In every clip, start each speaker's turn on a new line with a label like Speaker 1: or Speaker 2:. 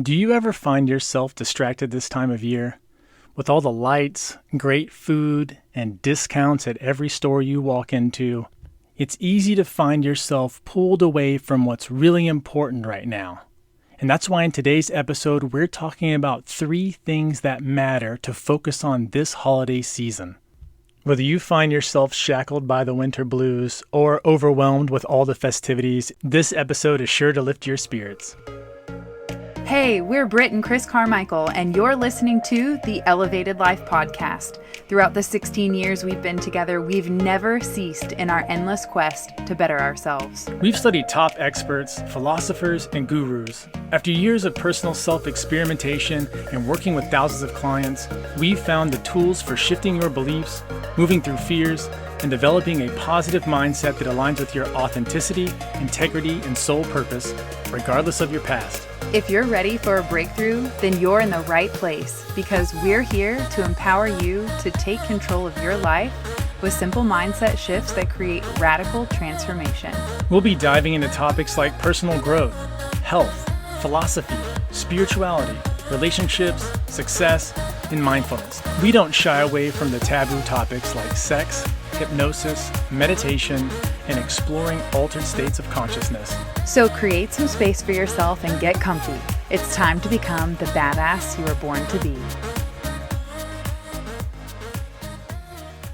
Speaker 1: Do you ever find yourself distracted this time of year? With all the lights, great food, and discounts at every store you walk into, it's easy to find yourself pulled away from what's really important right now. And that's why in today's episode, we're talking about 3 things that matter to focus on this holiday season. Whether you find yourself shackled by the winter blues or overwhelmed with all the festivities, this episode is sure to lift your spirits.
Speaker 2: Hey, we're Britt and Chris Carmichael, and you're listening to the Elevated Life Podcast. Throughout the 16 years we've been together, we've never ceased in our endless quest to better ourselves.
Speaker 1: We've studied top experts, philosophers, and gurus. After years of personal self-experimentation and working with thousands of clients, we've found the tools for shifting your beliefs, moving through fears, and developing a positive mindset that aligns with your authenticity, integrity, and soul purpose, regardless of your past.
Speaker 2: If you're ready for a breakthrough, then you're in the right place, because we're here to empower you to take control of your life with simple mindset shifts that create radical transformation.
Speaker 1: We'll be diving into topics like personal growth, health, philosophy, spirituality, relationships, success, and mindfulness. We don't shy away from the taboo topics like sex, hypnosis, meditation, and exploring altered states of consciousness.
Speaker 2: So create some space for yourself and get comfy. It's time to become the badass you were born to be.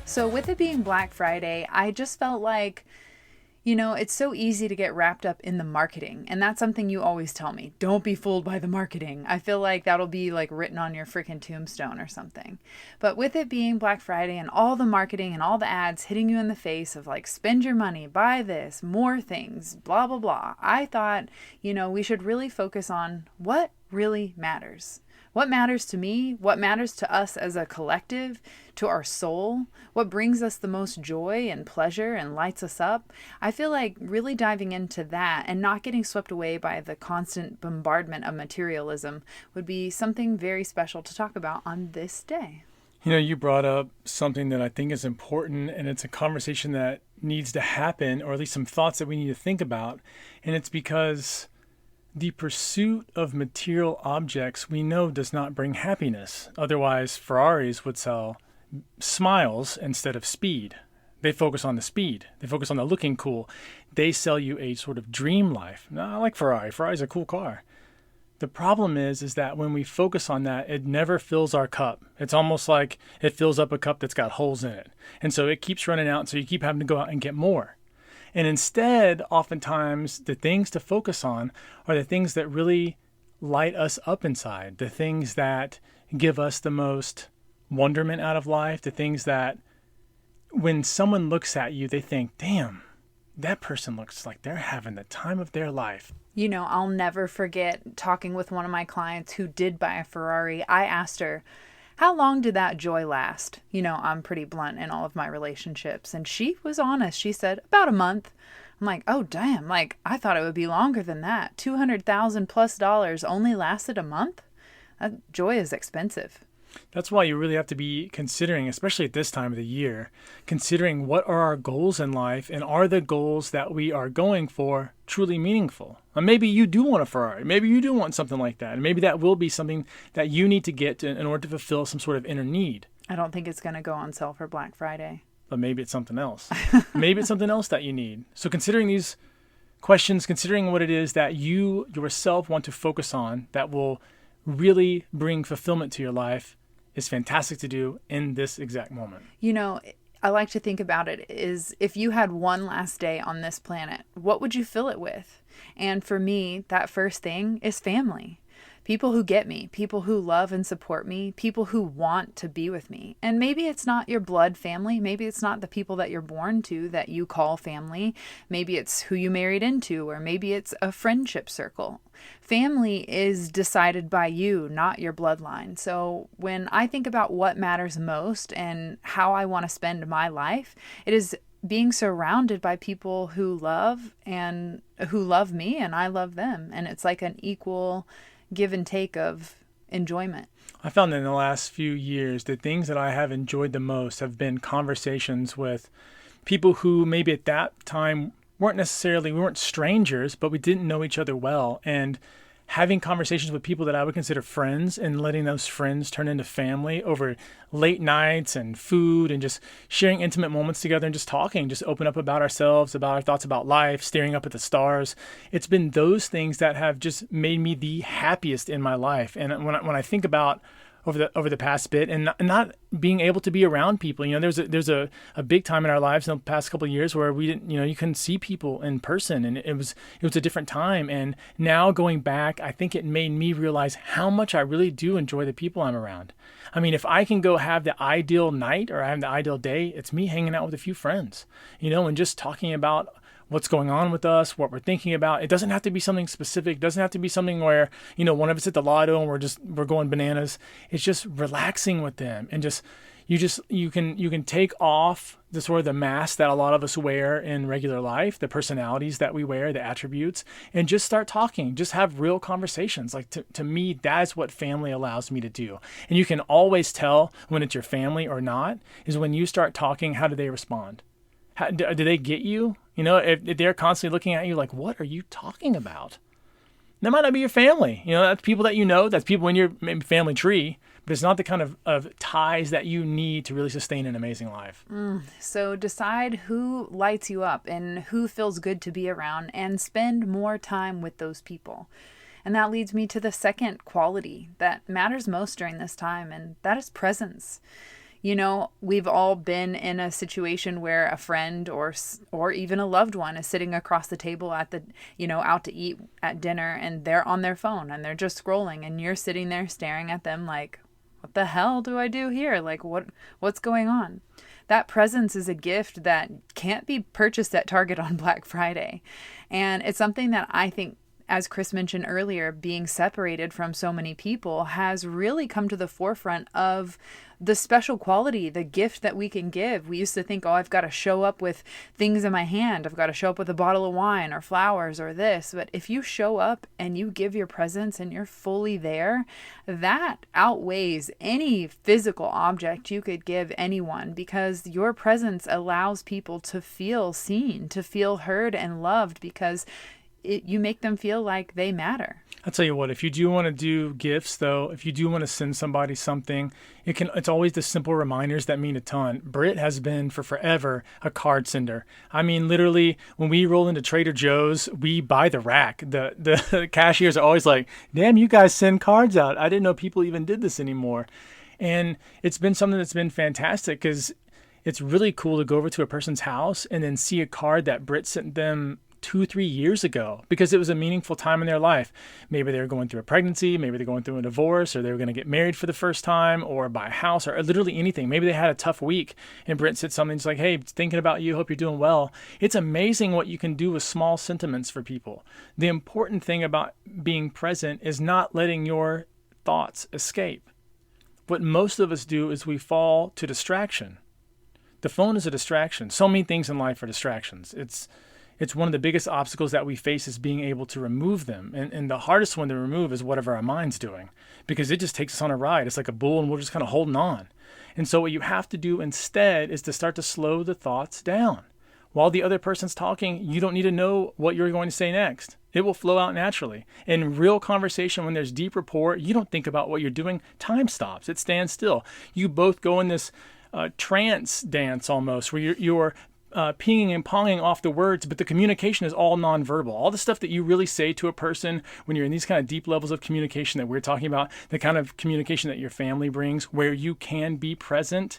Speaker 2: So with it being Black Friday, I just felt like, it's so easy to get wrapped up in the marketing. And that's something you always tell me. Don't be fooled by the marketing. I feel like that'll be like written on your freaking tombstone or something. But with it being Black Friday and all the marketing and all the ads hitting you in the face of like, spend your money, buy this, more things, blah, blah, blah. I thought, we should really focus on what really matters. What matters to me? What matters to us as a collective, to our soul? What brings us the most joy and pleasure and lights us up? I feel like really diving into that and not getting swept away by the constant bombardment of materialism would be something very special to talk about on this day.
Speaker 1: You brought up something that I think is important, and it's a conversation that needs to happen, or at least some thoughts that we need to think about. And it's because the pursuit of material objects we know does not bring happiness. Otherwise, Ferraris would sell smiles instead of speed. They focus on the speed. They focus on the looking cool. They sell you a sort of dream life. Now, I like Ferrari. Ferrari's a cool car. The problem is that when we focus on that, it never fills our cup. It's almost like it fills up a cup that's got holes in it. And so it keeps running out, so you keep having to go out and get more. And instead, oftentimes, the things to focus on are the things that really light us up inside, the things that give us the most wonderment out of life, the things that when someone looks at you, they think, damn, that person looks like they're having the time of their life.
Speaker 2: I'll never forget talking with one of my clients who did buy a Ferrari. I asked her, how long did that joy last? I'm pretty blunt in all of my relationships. And she was honest. She said, about a month. I'm like, oh, damn. Like, I thought it would be longer than that. $200,000+ only lasted a month? That joy is expensive.
Speaker 1: That's why you really have to be considering, especially at this time of the year, considering what are our goals in life, and are the goals that we are going for truly meaningful? Maybe you do want a Ferrari. Maybe you do want something like that. And maybe that will be something that you need to get in order to fulfill some sort of inner need.
Speaker 2: I don't think it's going to go on sale for Black Friday.
Speaker 1: But maybe it's something else. Maybe it's something else that you need. So considering these questions, considering what it is that you yourself want to focus on that will really bring fulfillment to your life, is fantastic to do in this exact moment.
Speaker 2: I like to think about it is, if you had one last day on this planet, what would you fill it with? And for me, that first thing is family. People who get me, people who love and support me, people who want to be with me. And maybe it's not your blood family. Maybe it's not the people that you're born to that you call family. Maybe it's who you married into, or maybe it's a friendship circle. Family is decided by you, not your bloodline. So when I think about what matters most and how I want to spend my life, it is being surrounded by people who love me, and I love them. And it's like an equal give and take of enjoyment.
Speaker 1: I found that in the last few years, the things that I have enjoyed the most have been conversations with people who maybe at that time we weren't strangers, but we didn't know each other well. And having conversations with people that I would consider friends and letting those friends turn into family over late nights and food and just sharing intimate moments together and just talking, just open up about ourselves, about our thoughts about life, staring up at the stars. It's been those things that have just made me the happiest in my life. And when I think about over the past bit and not being able to be around people, there's a big time in our lives in the past couple of years where we didn't, you couldn't see people in person, and it was a different time. And now going back, I think it made me realize how much I really do enjoy the people I'm around. I mean, if I can go have the ideal night or I have the ideal day, it's me hanging out with a few friends, and just talking about what's going on with us, what we're thinking about. It doesn't have to be something specific. It doesn't have to be something where, one of us hit the lotto and we're going bananas. It's just relaxing with them and you can take off the sort of the mask that a lot of us wear in regular life, the personalities that we wear, the attributes, and just start talking, just have real conversations. Like to me, that's what family allows me to do. And you can always tell when it's your family or not, is when you start talking, how do they respond? Do they get you? If they're constantly looking at you like, what are you talking about? That might not be your family. That's people that that's people in your family tree, but it's not the kind of ties that you need to really sustain an amazing life.
Speaker 2: So decide who lights you up and who feels good to be around and spend more time with those people. And that leads me to the second quality that matters most during this time, and that is presence. We've all been in a situation where a friend or even a loved one is sitting across the table at the, out to eat at dinner, and they're on their phone and they're just scrolling, and you're sitting there staring at them like, what the hell do I do here? Like, what's going on? That presence is a gift that can't be purchased at Target on Black Friday. And it's something that I think, as Chris mentioned earlier, being separated from so many people has really come to the forefront of the special quality, the gift that we can give. We used to think, I've got to show up with things in my hand. I've got to show up with a bottle of wine or flowers or this. But if you show up and you give your presence and you're fully there, that outweighs any physical object you could give anyone, because your presence allows people to feel seen, to feel heard and loved, because you make them feel like they matter.
Speaker 1: I'll tell you what, if you do want to do gifts, though, if you do want to send somebody something, it's always the simple reminders that mean a ton. BRIT has been for forever a card sender. I mean, literally, when we roll into Trader Joe's, we buy the rack. The cashiers are always like, damn, you guys send cards out. I didn't know people even did this anymore. And it's been something that's been fantastic, because it's really cool to go over to a person's house and then see a card that BRIT sent them 2-3 years ago, because it was a meaningful time in their life. Maybe they were going through a pregnancy, maybe they're going through a divorce, or they were going to get married for the first time, or buy a house, or literally anything. Maybe they had a tough week and Brent said something just like, hey, thinking about you, hope you're doing well. It's amazing what you can do with small sentiments for people. The important thing about being present is not letting your thoughts escape. What most of us do is we fall to distraction. The phone is a distraction. So many things in life are distractions. It's one of the biggest obstacles that we face, is being able to remove them. And the hardest one to remove is whatever our mind's doing, because it just takes us on a ride. It's like a bull and we're just kind of holding on. And so what you have to do instead is to start to slow the thoughts down. While the other person's talking, you don't need to know what you're going to say next. It will flow out naturally. In real conversation, when there's deep rapport, you don't think about what you're doing. Time stops. It stands still. You both go in this trance dance almost, where you're pinging and ponging off the words, but the communication is all nonverbal. All the stuff that you really say to a person when you're in these kind of deep levels of communication that we're talking about, the kind of communication that your family brings, where you can be present,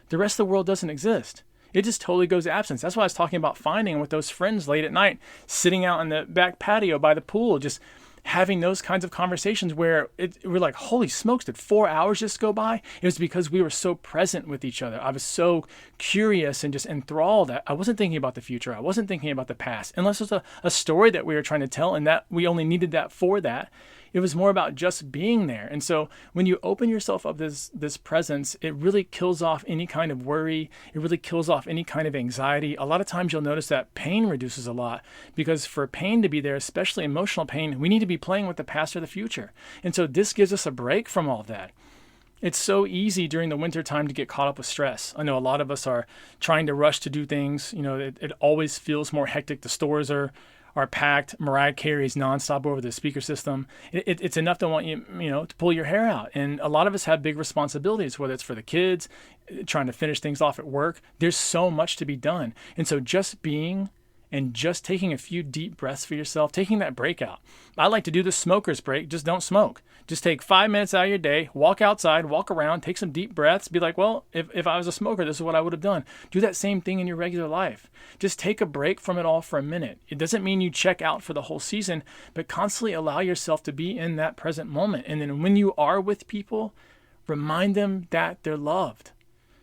Speaker 1: the rest of the world doesn't exist. It just totally goes absent. That's why I was talking about finding with those friends late at night, sitting out in the back patio by the pool, just having those kinds of conversations where we're like, holy smokes, did 4 hours just go by? It was because we were so present with each other. I was so curious and just enthralled. I wasn't thinking about the future. I wasn't thinking about the past, unless it was a story that we were trying to tell, and that we only needed that for that. It was more about just being there. And so when you open yourself up this presence, it really kills off any kind of worry. It really kills off any kind of anxiety. A lot of times you'll notice that pain reduces a lot, because for pain to be there, especially emotional pain, we need to be playing with the past or the future. And so this gives us a break from all that. It's so easy during the winter time to get caught up with stress. I know a lot of us are trying to rush to do things. It always feels more hectic. The stores are are packed. Mariah Carey's nonstop over the speaker system. It's enough to want you, to pull your hair out. And a lot of us have big responsibilities, whether it's for the kids, trying to finish things off at work. There's so much to be done. And so just being and just taking a few deep breaths for yourself, taking that break out. I like to do the smoker's break. Just don't smoke. Just take 5 minutes out of your day, walk outside, walk around, take some deep breaths. Be like, well, if I was a smoker, this is what I would have done. Do that same thing in your regular life. Just take a break from it all for a minute. It doesn't mean you check out for the whole season, but constantly allow yourself to be in that present moment. And then when you are with people, remind them that they're loved.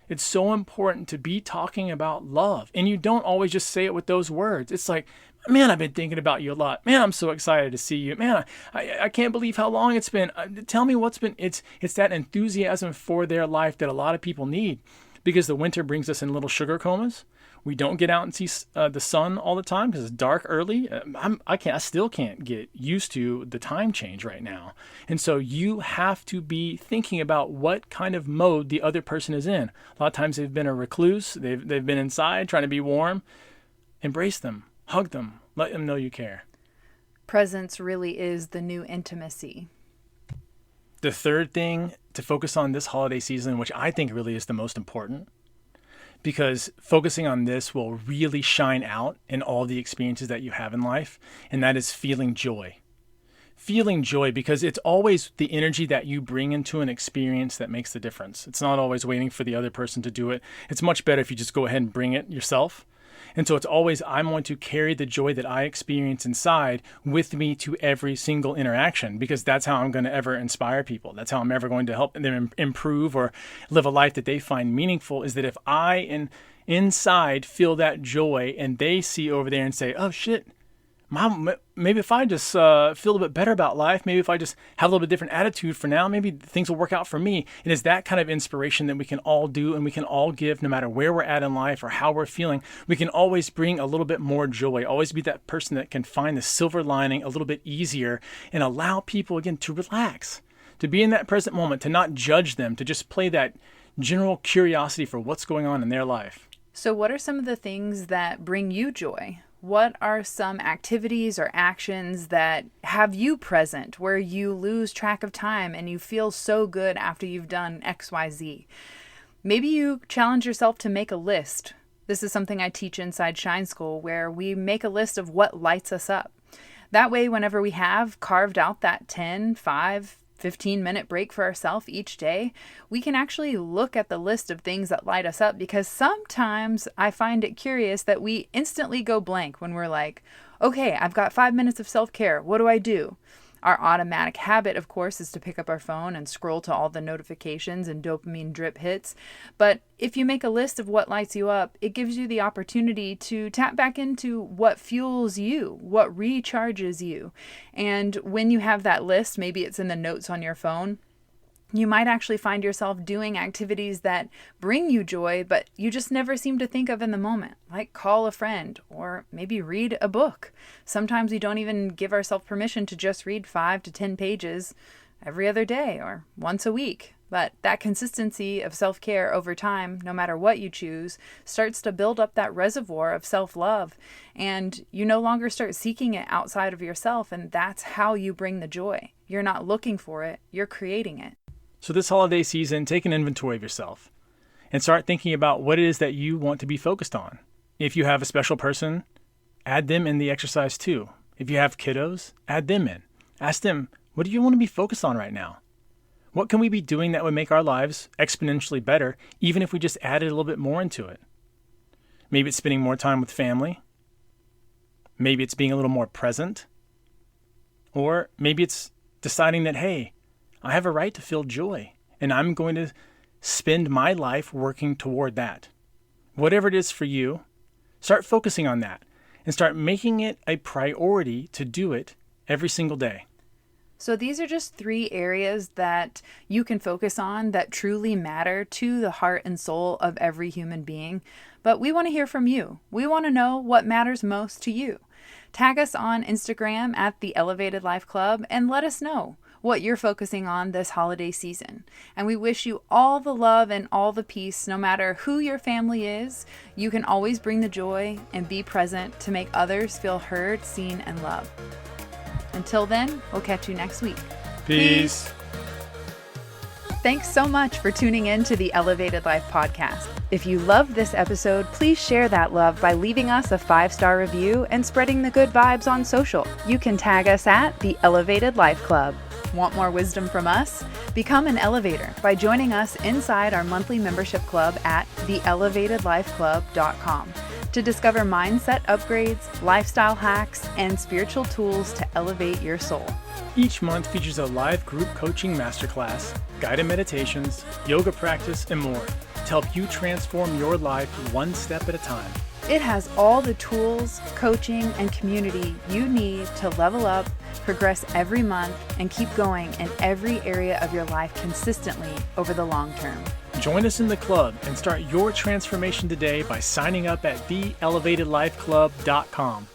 Speaker 1: It's so important to be talking about love. And you don't always just say it with those words. It's like, man, I've been thinking about you a lot. Man, I'm so excited to see you. Man, I can't believe how long it's been. Tell me what's been. It's that enthusiasm for their life that a lot of people need, because the winter brings us in little sugar comas. We don't get out and see the sun all the time because it's dark early. I still can't get used to the time change right now. And so you have to be thinking about what kind of mode the other person is in. A lot of times they've been a recluse. They've been inside trying to be warm. Embrace them. Hug them. Let them know you care.
Speaker 2: Presence really is the new intimacy.
Speaker 1: The third thing to focus on this holiday season, which I think really is the most important, because focusing on this will really shine out in all the experiences that you have in life, and that is feeling joy. Feeling joy, because it's always the energy that you bring into an experience that makes the difference. It's not always waiting for the other person to do it. It's much better if you just go ahead and bring it yourself. And so it's always, I'm going to carry the joy that I experience inside with me to every single interaction, because that's how I'm going to ever inspire people. That's how I'm ever going to help them improve or live a life that they find meaningful, is that if I inside feel that joy and they see over there and say, oh shit, Mom, maybe if I just feel a little bit better about life, maybe if I just have a little bit different attitude for now, maybe things will work out for me. It is that kind of inspiration that we can all do and we can all give, no matter where we're at in life or how we're feeling. We can always bring a little bit more joy, always be that person that can find the silver lining a little bit easier and allow people, again, to relax, to be in that present moment, to not judge them, to just play that general curiosity for what's going on in their life.
Speaker 2: So what are some of the things that bring you joy? What are some activities or actions that have you present where you lose track of time and you feel so good after you've done XYZ? Maybe you challenge yourself to make a list. This is something I teach inside Shine School, where we make a list of what lights us up. That way, whenever we have carved out that 10, 5, 15-minute break for ourselves each day, we can actually look at the list of things that light us up, because sometimes I find it curious that we instantly go blank when we're like, okay, I've got 5 minutes of self-care. What do I do? Our automatic habit, of course, is to pick up our phone and scroll to all the notifications and dopamine drip hits. But if you make a list of what lights you up, it gives you the opportunity to tap back into what fuels you, what recharges you. And when you have that list, maybe it's in the notes on your phone, you might actually find yourself doing activities that bring you joy, but you just never seem to think of in the moment, like call a friend or maybe read a book. Sometimes we don't even give ourselves permission to just read 5 to 10 pages every other day or once a week. But that consistency of self-care over time, no matter what you choose, starts to build up that reservoir of self-love, and you no longer start seeking it outside of yourself, and that's how you bring the joy. You're not looking for it, you're creating it.
Speaker 1: So this holiday season, take an inventory of yourself and start thinking about what it is that you want to be focused on. If you have a special person, add them in the exercise too. If you have kiddos, add them in. Ask them, what do you want to be focused on right now? What can we be doing that would make our lives exponentially better, even if we just added a little bit more into it? Maybe it's spending more time with family. Maybe it's being a little more present. Or maybe it's deciding that, hey, I have a right to feel joy, and I'm going to spend my life working toward that. Whatever it is for you, start focusing on that and start making it a priority to do it every single day.
Speaker 2: So these are just 3 areas that you can focus on that truly matter to the heart and soul of every human being. But we want to hear from you. We want to know what matters most to you. Tag us on Instagram at The Elevated Life Club and let us know. what you're focusing on this holiday season. And we wish you all the love and all the peace, no matter who your family is. You can always bring the joy and be present to make others feel heard, seen, and loved. Until then, we'll catch you next week.
Speaker 1: Peace.
Speaker 2: Thanks so much for tuning in to the Elevated Life podcast. If you loved this episode, please share that love by leaving us a 5-star review and spreading the good vibes on social. You can tag us at the Elevated Life Club. Want more wisdom from us? Become an elevator by joining us inside our monthly membership club at theelevatedlifeclub.com to discover mindset upgrades, lifestyle hacks, and spiritual tools to elevate your soul.
Speaker 1: Each month features a live group coaching masterclass, guided meditations, yoga practice, and more to help you transform your life one step at a time.
Speaker 2: It has all the tools, coaching, and community you need to level up, progress every month, and keep going in every area of your life consistently over the long term.
Speaker 1: Join us in the club and start your transformation today by signing up at theelevatedlifeclub.com.